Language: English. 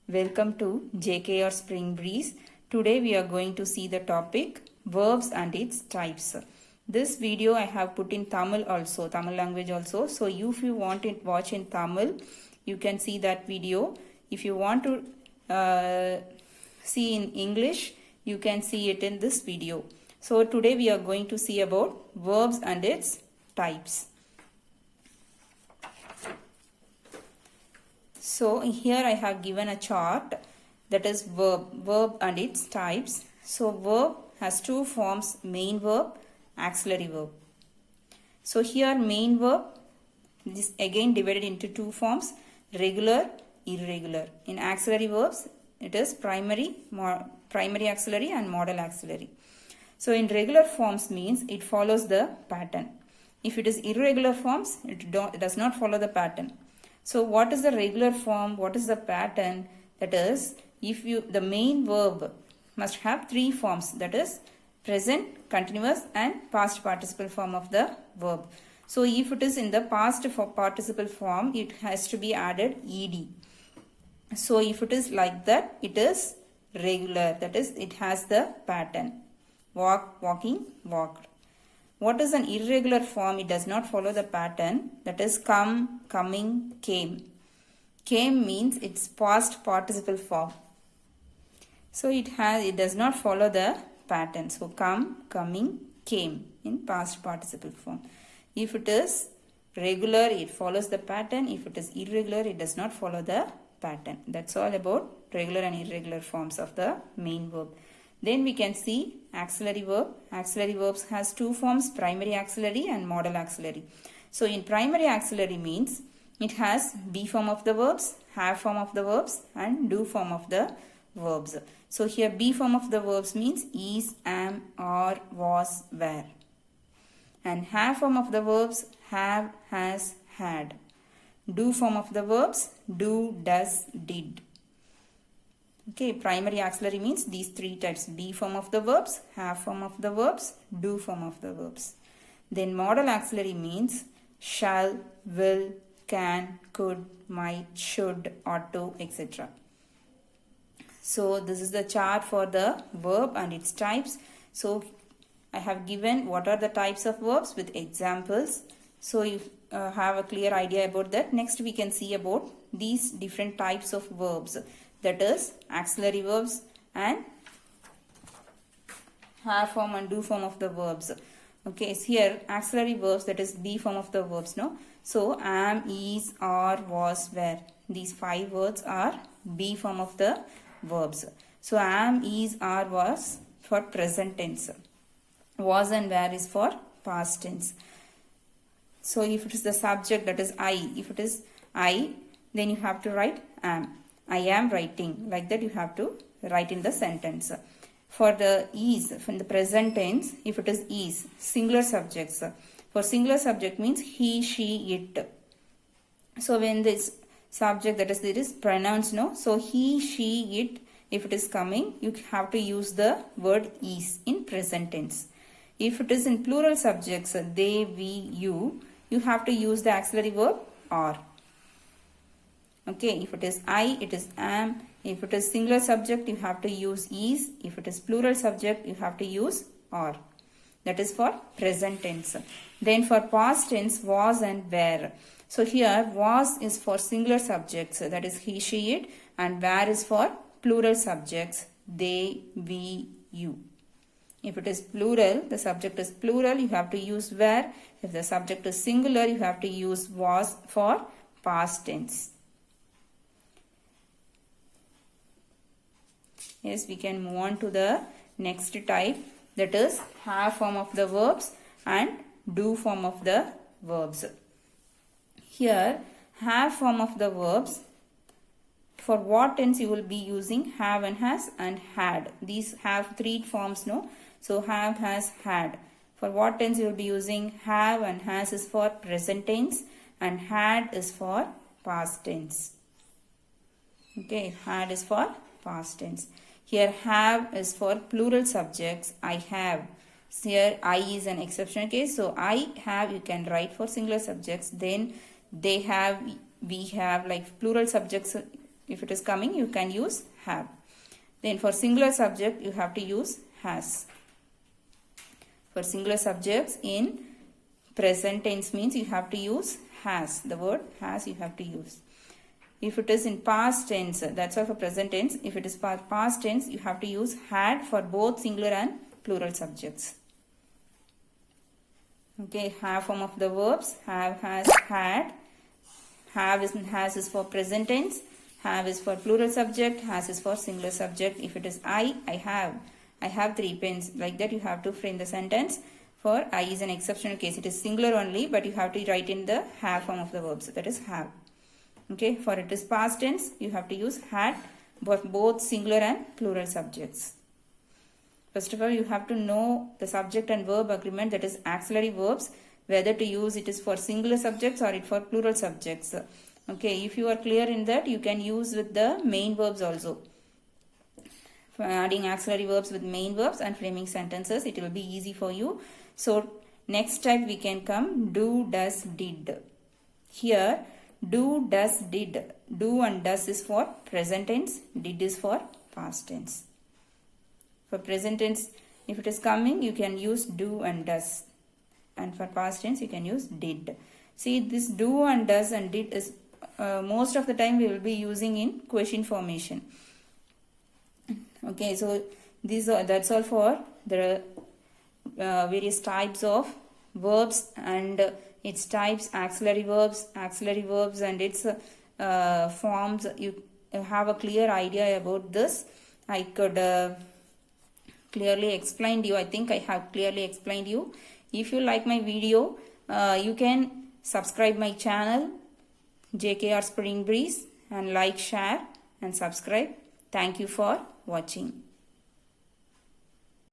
Welcome to JKR Spring Breeze. Today we are going to see the topic verbs and its types. This video I have put in Tamil also, Tamil language also. So if you want to watch in Tamil, you can see that video. If you want to see in English, you can see it in this video. So today we are going to see about verbs and its types. So here I have given a chart that is verb and its types. So verb has two forms, main verb, auxiliary verb. So here main verb is again divided into two forms, regular, irregular. In auxiliary verbs it is primary auxiliary and modal auxiliary. So in regular forms means it follows the pattern. If it is irregular forms, it does not follow the pattern. So what is the regular form? What is the pattern? That is, the main verb must have three forms, that is present, continuous and past participle form of the verb. So if it is in the past participle form, it has to be added ed. So if it is like that, it is regular, that is it has the pattern. Walk, walking, walked. What is an irregular form? It does not follow the pattern. That is come, coming, came. Came means its past participle form. So it does not follow the pattern. So come, coming, came in past participle form. If it is regular, it follows the pattern. If it is irregular, it does not follow the pattern. That's all about regular and irregular forms of the main verb. Then we can see auxiliary verb. Auxiliary verbs has two forms, primary auxiliary and modal auxiliary. So in primary auxiliary means it has be form of the verbs, have form of the verbs and do form of the verbs. So here be form of the verbs means is, am, are, was, were. And have form of the verbs have, has, had. Do form of the verbs do, does, did. Okay, primary auxiliary means these three types, be form of the verbs, have form of the verbs, do form of the verbs. Then modal auxiliary means shall, will, can, could, might, should, ought to, etc. So this is the chart for the verb and its types. So I have given what are the types of verbs with examples. So you have a clear idea about that. Next we can see about these different types of verbs. That is auxiliary verbs and have form and do form of the verbs. Okay, so here auxiliary verbs, that is be form of the verbs, no? So am, is, are, was, were. These five words are be form of the verbs. So am, is, are, was for present tense. Was and were is for past tense. So if it is the subject, that is I. If it is I, then you have to write am. I am writing. Like that you have to write in the sentence. For the is, from the present tense, if it is, singular subjects. For singular subject means he, she, it. So when this subject, that is there is pronouns, no? So he, she, it, if it is coming, you have to use the word is in present tense. If it is in plural subjects, they, we, you have to use the auxiliary verb are. Okay, if it is I, it is am. If it is singular subject, you have to use is. If it is plural subject, you have to use are. That is for present tense. Then for past tense, was and were. So here, was is for singular subjects, that is he, she, it, and were is for plural subjects, they, we, you. If it is plural, the subject is plural, you have to use were. If the subject is singular, you have to use was for past tense. Yes, we can move on to the next type, that is have form of the verbs and do form of the verbs. Here, have form of the verbs, for what tense you will be using have and has and had. These have three forms, no? So have, has, had. For what tense you will be using have and has is for present tense and had is for past tense. Okay, had is for past tense. Here have is for plural subjects, I have. So here I is an exceptional case. So I have you can write for singular subjects. Then they have, we have, like plural subjects If it is coming, you can use have. Then for singular subject, you have to use has. For singular subjects in present tense means you have to use has. The word has you have to use. If it is in past tense, that's all for present tense. If it is past tense, you have to use had for both singular and plural subjects. Okay, have form of the verbs. Have, has, had. Have is has is for present tense. Have is for plural subject. Has is for singular subject. If it is I have 3 pens. Like that you have to frame the sentence. For I is an exceptional case. It is singular only, but you have to write in the have form of the verbs. That is have. Okay, for it is past tense, you have to use had for both singular and plural subjects. First of all, you have to know the subject and verb agreement, that is auxiliary verbs, whether to use it is for singular subjects or it for plural subjects. Okay, if you are clear in that, you can use with the main verbs also. For adding auxiliary verbs with main verbs and framing sentences, it will be easy for you. So, next type we can come do, does, did. Here, do, does, did. Do and does is for present tense, did is for past tense. For present tense, if it is coming, you can use do and does. And for past tense, you can use did. See, this do and does and did is most of the time we will be using in question formation. Okay, so that's all for the various types of verbs and its types, auxiliary verbs and its forms. You have a clear idea about this. I could clearly explained you. I think I have clearly explained you. If you like my video, you can subscribe my channel JKR Spring Breeze and like, share and subscribe. Thank you for watching.